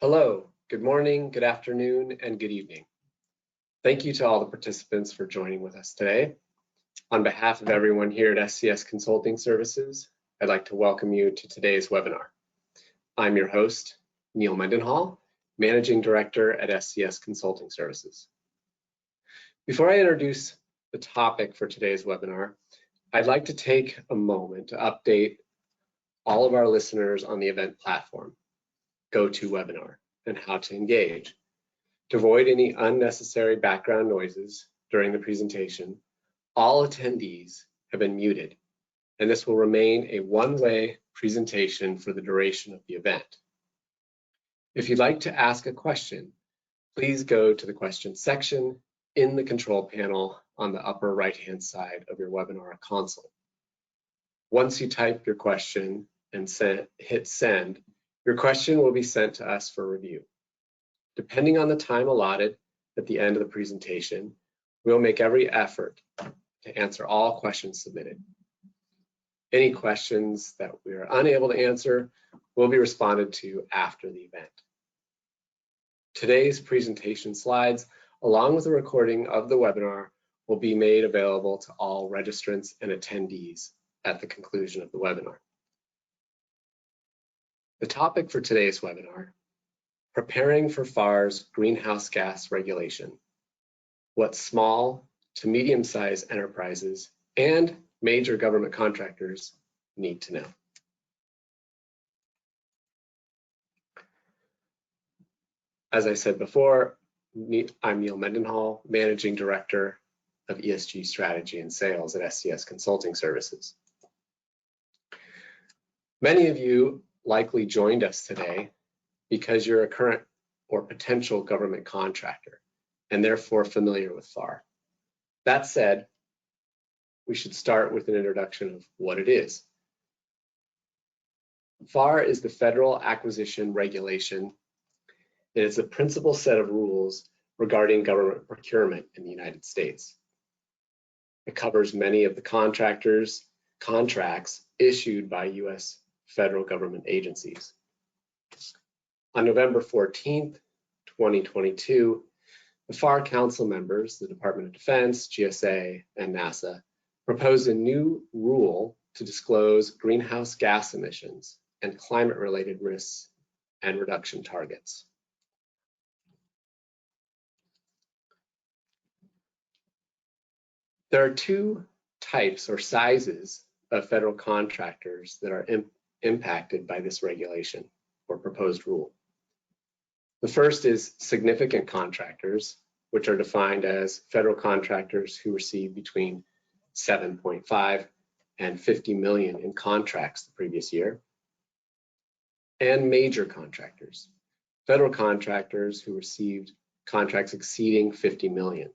Hello, good morning, good afternoon, and good evening. Thank you to all the participants for joining with us today. On behalf of everyone here at SCS Consulting Services, I'd like to welcome you to today's webinar. I'm your host, Neil Mendenhall, Managing Director at SCS Consulting Services. Before I introduce the topic for today's webinar, I'd like to take a moment to update all of our listeners on the event platform, GoToWebinar, and how to engage. To avoid any unnecessary background noises during the presentation, all attendees have been muted, and this will remain a one-way presentation for the duration of the event. If you'd like to ask a question, please go to the questions section in the control panel on the upper right-hand side of your webinar console. Once you type your question and hit send, your question will be sent to us for review. Depending on the time allotted at the end of the presentation, we'll make every effort to answer all questions submitted. Any questions that we are unable to answer will be responded to after the event. Today's presentation slides, along with a recording of the webinar, will be made available to all registrants and attendees at the conclusion of the webinar. The topic for today's webinar: preparing for FAR's greenhouse gas regulation, what small to medium-sized enterprises and major government contractors need to know. As I said before, I'm Neil Mendenhall, Managing Director of ESG Strategy and Sales at SCS Consulting Services. Many of you likely joined us today because you're a current or potential government contractor and therefore familiar with FAR. That said, we should start with an introduction of what it is. FAR is the Federal Acquisition Regulation. It is the principal set of rules regarding government procurement in the United States. It covers many of the contractors' contracts issued by U.S. federal government agencies. On November 14th, 2022, the FAR Council members, the Department of Defense, GSA, and NASA, proposed a new rule to disclose greenhouse gas emissions and climate-related risks and reduction targets. There are two types or sizes of federal contractors that are impacted by this regulation or proposed rule. The first is significant contractors, which are defined as federal contractors who receive between 7.5 and 50 million in contracts the previous year, and major contractors, federal contractors who received contracts exceeding 50 million.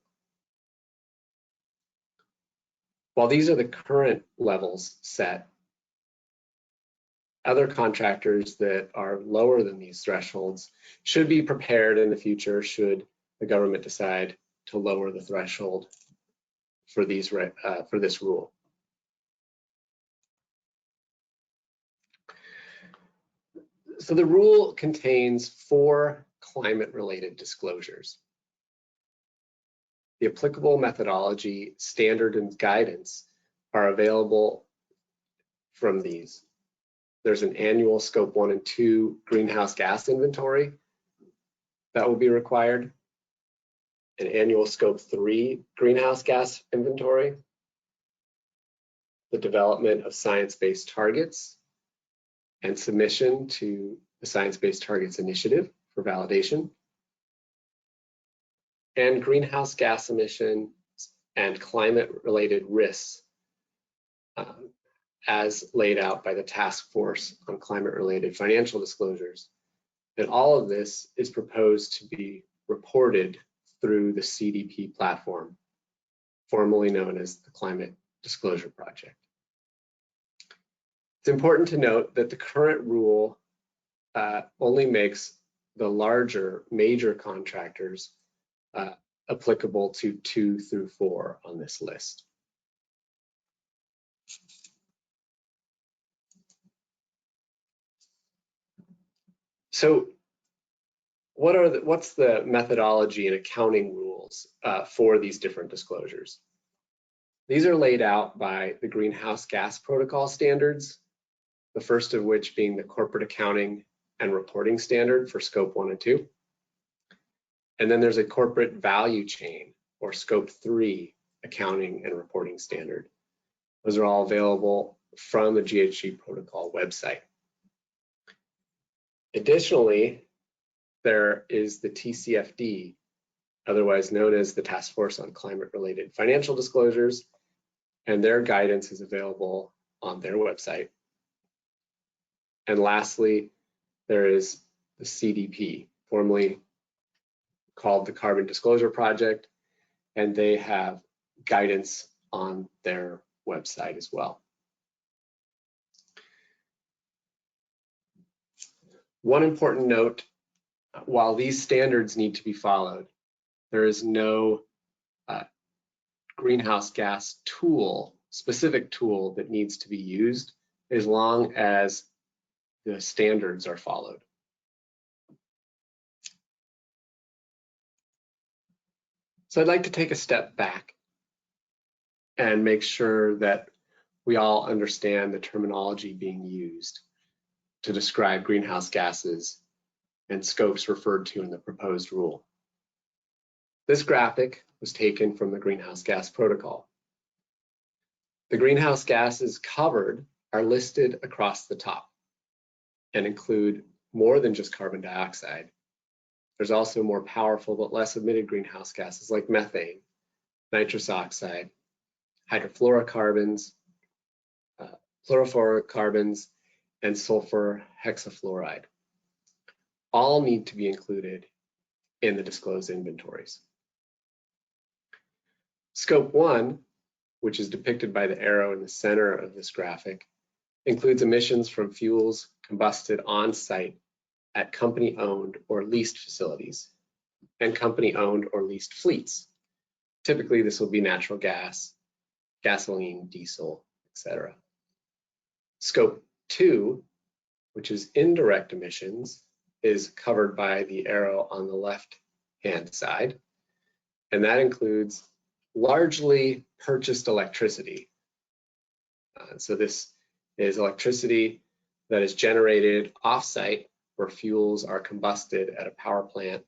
While these are the current levels set, other contractors that are lower than these thresholds should be prepared in the future should the government decide to lower the threshold for this rule. So the rule contains 4 climate-related disclosures. The applicable methodology, standard, and guidance are available from these. There's an annual Scope 1 and 2 greenhouse gas inventory that will be required, an annual Scope 3 greenhouse gas inventory, the development of science-based targets, and submission to the Science-Based Targets Initiative for validation, and greenhouse gas emission and climate-related risks as laid out by the Task Force on Climate-Related Financial Disclosures. And all of this is proposed to be reported through the CDP platform, formerly known as the Climate Disclosure Project. It's important to note that the current rule only makes the larger major contractors applicable to 2 through 4 on this list. So what's the methodology and accounting rules for these different disclosures? These are laid out by the Greenhouse Gas Protocol standards, the first of which being the Corporate Accounting and Reporting Standard for Scope 1 and 2. And then there's a Corporate Value Chain, or Scope 3 Accounting and Reporting Standard. Those are all available from the GHG Protocol website. Additionally, there is the TCFD, otherwise known as the Task Force on Climate-Related Financial Disclosures, and their guidance is available on their website. And lastly, there is the CDP, formerly called the Carbon Disclosure Project, and they have guidance on their website as well. One important note, while these standards need to be followed, there is no greenhouse gas tool, specific tool that needs to be used as long as the standards are followed. So I'd like to take a step back and make sure that we all understand the terminology being used to describe greenhouse gases and scopes referred to in the proposed rule. This graphic was taken from the Greenhouse Gas Protocol. The greenhouse gases covered are listed across the top and include more than just carbon dioxide. There's also more powerful but less emitted greenhouse gases like methane, nitrous oxide, hydrofluorocarbons, fluorofluorocarbons, and sulfur hexafluoride. All need to be included in the disclosed inventories. Scope 1, which is depicted by the arrow in the center of this graphic, includes emissions from fuels combusted on site at company-owned or leased facilities and company-owned or leased fleets. Typically, this will be natural gas, gasoline, diesel, etc. Scope 2, which is indirect emissions, is covered by the arrow on the left-hand side, and that includes largely purchased electricity. So this is electricity that is generated off-site where fuels are combusted at a power plant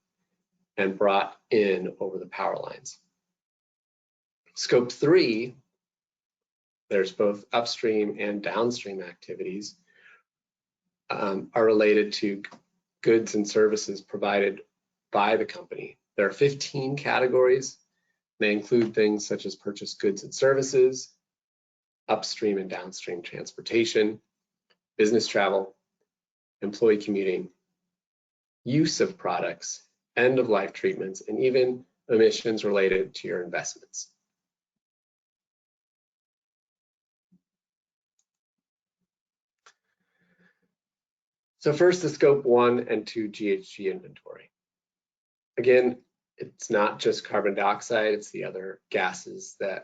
and brought in over the power lines. Scope 3, there's both upstream and downstream activities, are related to goods and services provided by the company. There are 15 categories. They include things such as purchased goods and services, upstream and downstream transportation, business travel, employee commuting, use of products, end-of-life treatments, and even emissions related to your investments. So first, the Scope 1 and 2 GHG inventory. Again, it's not just carbon dioxide, it's the other gases that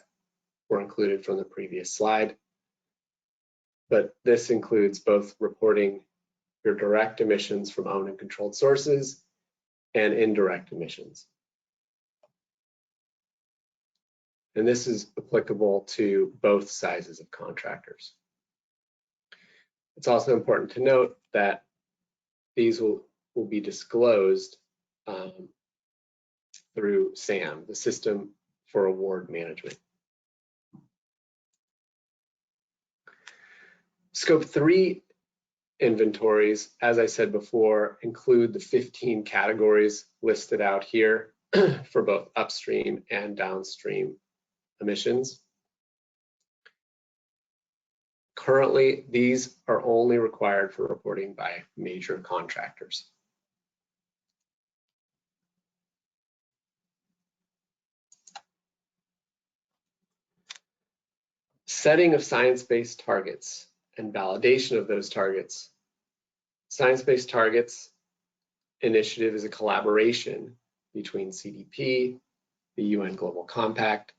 were included from the previous slide. But this includes both reporting your direct emissions from owned and controlled sources and indirect emissions. And this is applicable to both sizes of contractors. It's also important to note that these will be disclosed through SAM, the System for Award Management. Scope 3 inventories, as I said before, include the 15 categories listed out here for both upstream and downstream emissions. Currently, these are only required for reporting by major contractors. Setting of science-based targets and validation of those targets. Science-based targets initiative is a collaboration between CDP, the UN Global Compact,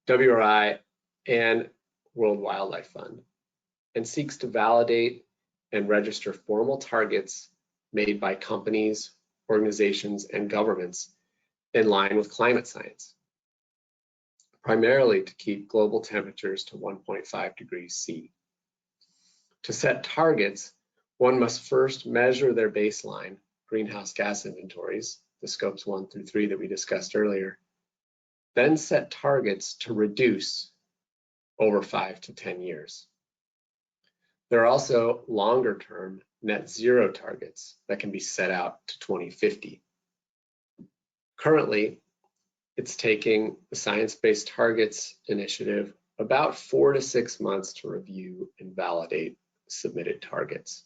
WRI, and World Wildlife Fund, and seeks to validate and register formal targets made by companies organizations, and governments in line with climate science, primarily to keep global temperatures to 1.5 degrees C. To set targets, one must first measure their baseline greenhouse gas inventories, the scopes 1 through 3 that we discussed earlier, then set targets to reduce over 5 to 10 years. There are also longer-term net zero targets that can be set out to 2050. Currently, it's taking the Science Based Targets Initiative about 4 to 6 months to review and validate submitted targets.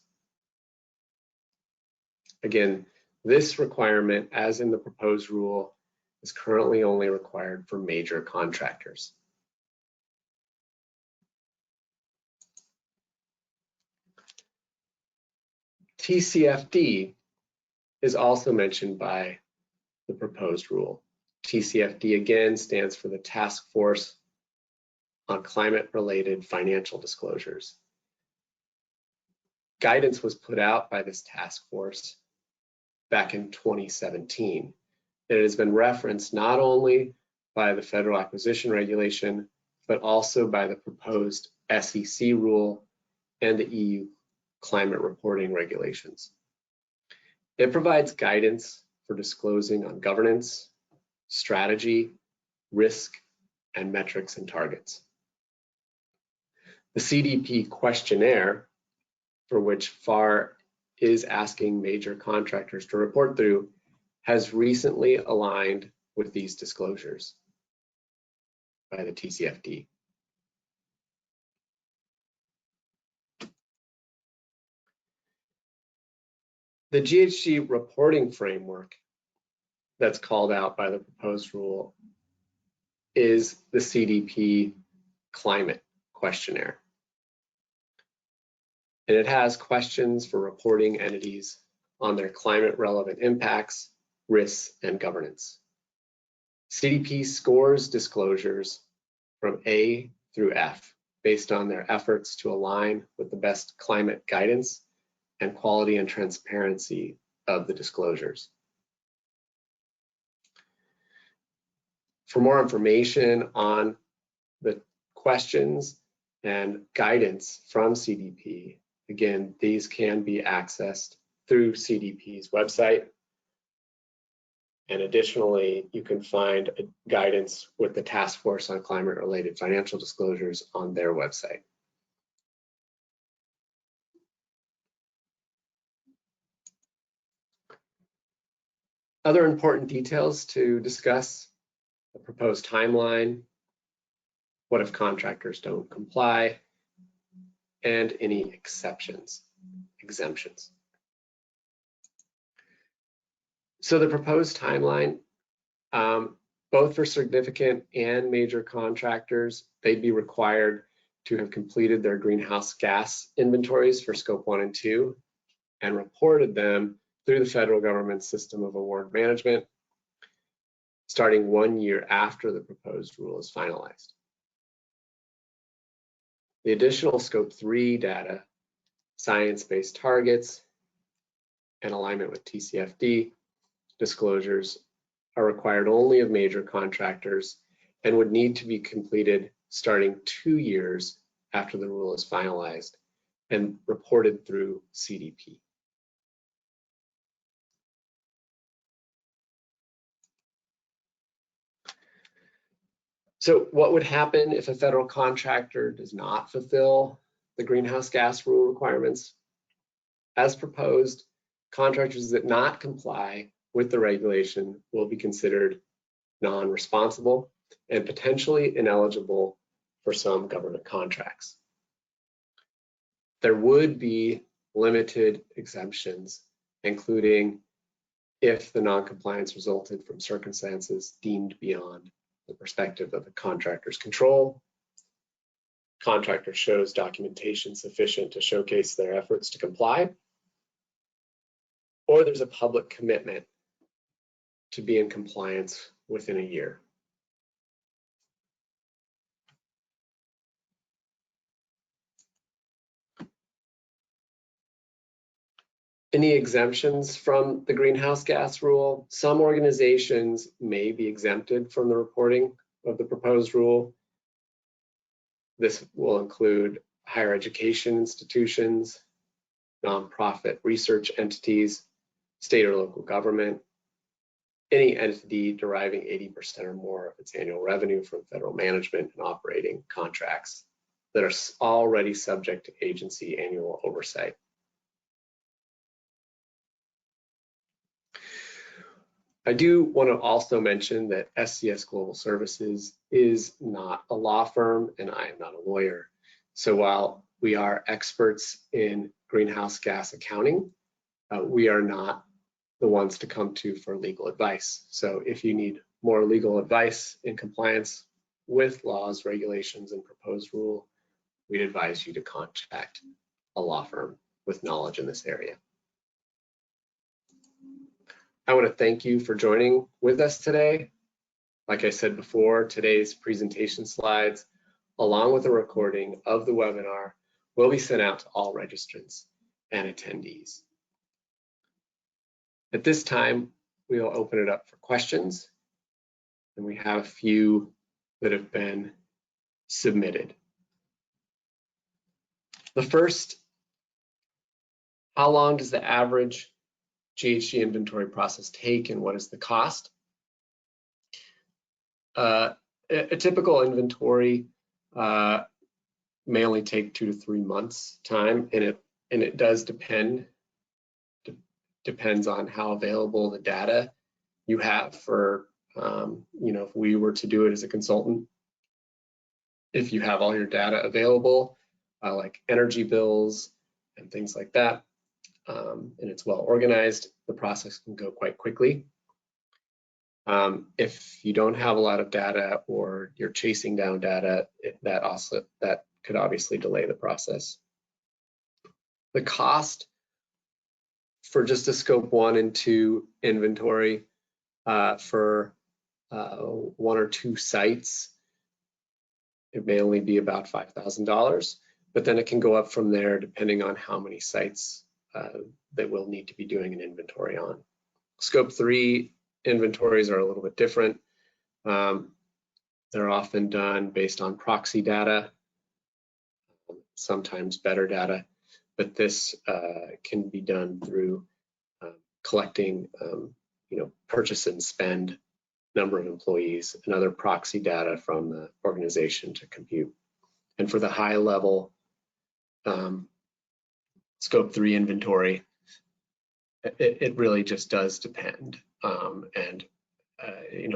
Again, this requirement, as in the proposed rule, is currently only required for major contractors. TCFD is also mentioned by the proposed rule. TCFD again stands for the Task Force on Climate-Related Financial Disclosures. Guidance was put out by this task force back in 2017. It has been referenced not only by the Federal Acquisition Regulation, but also by the proposed SEC rule and the EU climate reporting regulations. It provides guidance for disclosing on governance, strategy, risk, and metrics and targets. The CDP questionnaire, for which FAR is asking major contractors to report through, has recently aligned with these disclosures by the TCFD. The GHG reporting framework that's called out by the proposed rule is the CDP climate questionnaire. And it has questions for reporting entities on their climate relevant impacts, risks, and governance. CDP scores disclosures from A through F based on their efforts to align with the best climate guidance and quality and transparency of the disclosures. For more information on the questions and guidance from CDP, again, these can be accessed through CDP's website. And additionally, you can find guidance with the Task Force on Climate-Related Financial Disclosures on their website. Other important details to discuss: the proposed timeline, what if contractors don't comply, and any exemptions. So the proposed timeline, both for significant and major contractors, they'd be required to have completed their greenhouse gas inventories for scope 1 and 2 and reported them through the federal government system of award management, starting 1 year after the proposed rule is finalized. The additional scope 3 data, science-based targets, and alignment with TCFD disclosures are required only of major contractors and would need to be completed starting 2 years after the rule is finalized and reported through CDP. So what would happen if a federal contractor does not fulfill the greenhouse gas rule requirements? As proposed, contractors that not comply with the regulation will be considered non-responsible and potentially ineligible for some government contracts. There would be limited exemptions, including if the non-compliance resulted from circumstances deemed beyond the perspective of the contractor's control, contractor shows documentation sufficient to showcase their efforts to comply, or there's a public commitment to be in compliance within a year. Any exemptions from the greenhouse gas rule? Some organizations may be exempted from the reporting of the proposed rule. This will include higher education institutions, nonprofit research entities, state or local government, any entity deriving 80% or more of its annual revenue from federal management and operating contracts that are already subject to agency annual oversight. I do want to also mention that SCS Global Services is not a law firm and I am not a lawyer. So while we are experts in greenhouse gas accounting, we are not the ones to come to for legal advice. So if you need more legal advice in compliance with laws, regulations, and proposed rule, we'd advise you to contact a law firm with knowledge in this area. I want to thank you for joining with us today. Like I said before, today's presentation slides, along with a recording of the webinar, will be sent out to all registrants and attendees. At this time, we will open it up for questions, and we have a few that have been submitted. The first, how long does the average GHG inventory process take and what is the cost? A typical inventory may only take 2 to 3 months time, and it does depends on how available the data you have for, if we were to do it as a consultant, if you have all your data available, like energy bills and things like that, and it's well organized, the process can go quite quickly. If you don't have a lot of data or you're chasing down data, that could obviously delay the process. The cost for just a scope 1 and 2 inventory for 1 or 2 sites, it may only be about $5,000, but then it can go up from there depending on how many sites that we'll need to be doing an inventory on. Scope 3 inventories are a little bit different. They're often done based on proxy data, sometimes better data, but this can be done through collecting, purchase and spend, number of employees, and other proxy data from the organization to compute. And for the high level Scope 3 inventory, it really just does depend.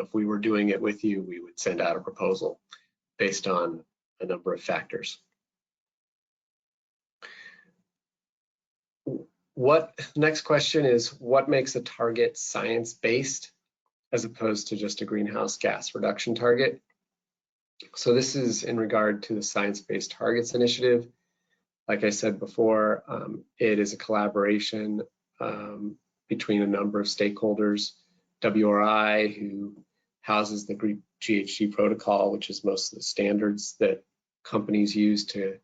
If we were doing it with you, we would send out a proposal based on a number of factors. Next question is, what makes a target science-based as opposed to just a greenhouse gas reduction target? So this is in regard to the Science-Based Targets Initiative. Like I said before, it is a collaboration between a number of stakeholders. WRI, who houses the GHG protocol, which is most of the standards that companies use to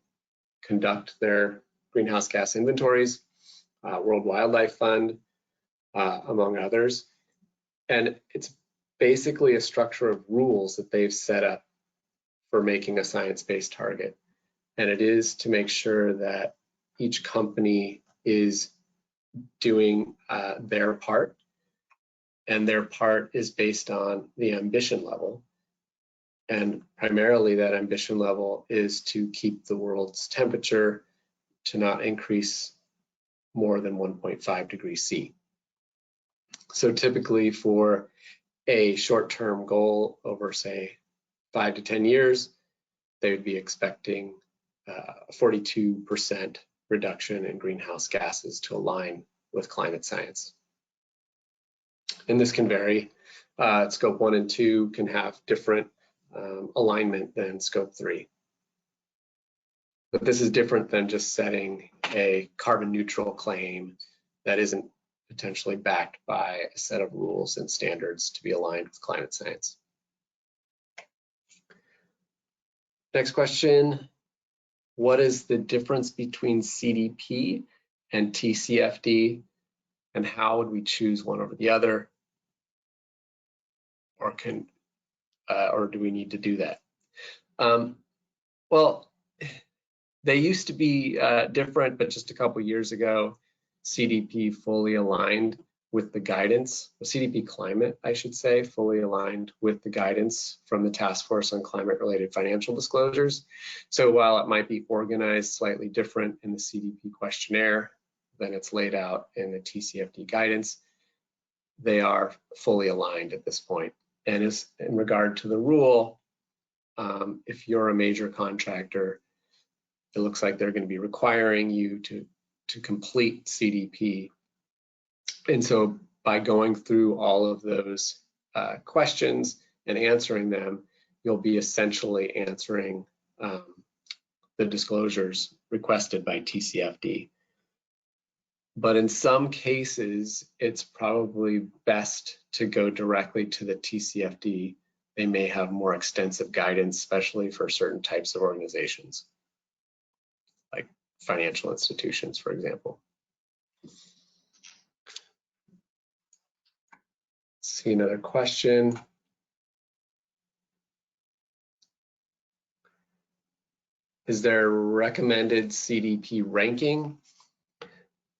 conduct their greenhouse gas inventories, World Wildlife Fund, among others. And it's basically a structure of rules that they've set up for making a science-based target. And it is to make sure that each company is doing their part, and their part is based on the ambition level. And primarily that ambition level is to keep the world's temperature to not increase more than 1.5 degrees C. So typically for a short-term goal over, say, 5 to 10 years, they would be expecting a 42% reduction in greenhouse gases to align with climate science. And this can vary. Scope 1 and 2 can have different alignment than Scope 3. But this is different than just setting a carbon neutral claim that isn't potentially backed by a set of rules and standards to be aligned with climate science. Next question, what is the difference between CDP and TCFD? and how would we choose one over the other, or do we need to do that? Well, they used to be different, but just a couple years ago, CDP fully aligned with the guidance, the CDP climate, I should say, fully aligned with the guidance from the Task Force on Climate-Related Financial Disclosures. So while it might be organized slightly different in the CDP questionnaire than it's laid out in the TCFD guidance, they are fully aligned at this point. And as in regard to the rule, if you're a major contractor, it looks like they're going to be requiring you to complete CDP. And so by going through all of those questions and answering them, you'll be essentially answering the disclosures requested by TCFD. But in some cases, it's probably best to go directly to the TCFD. They may have more extensive guidance, especially for certain types of organizations, like financial institutions, for example. See another question. Is there a recommended CDP ranking?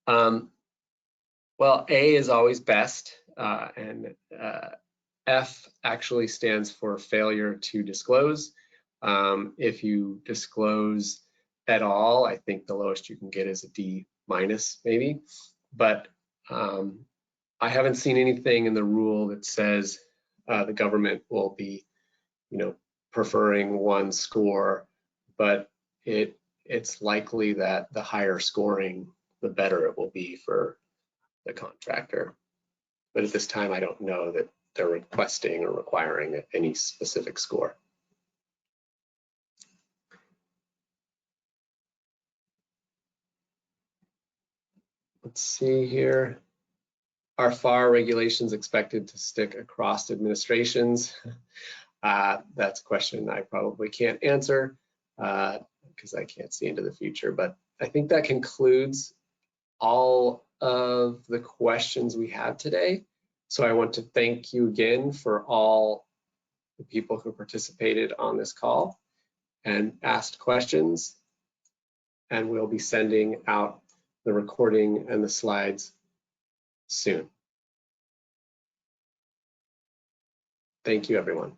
Well, A is always best, and F actually stands for failure to disclose. If you disclose at all, I think the lowest you can get is a D minus maybe, but I haven't seen anything in the rule that says the government will be, preferring one score, but it's likely that the higher scoring, the better it will be for the contractor. But at this time, I don't know that they're requesting or requiring any specific score. Let's see here. Are FAR regulations expected to stick across administrations? That's a question I probably can't answer because I can't see into the future, but I think that concludes all of the questions we have today. So I want to thank you again for all the people who participated on this call and asked questions. And we'll be sending out the recording and the slides soon. Thank you, everyone.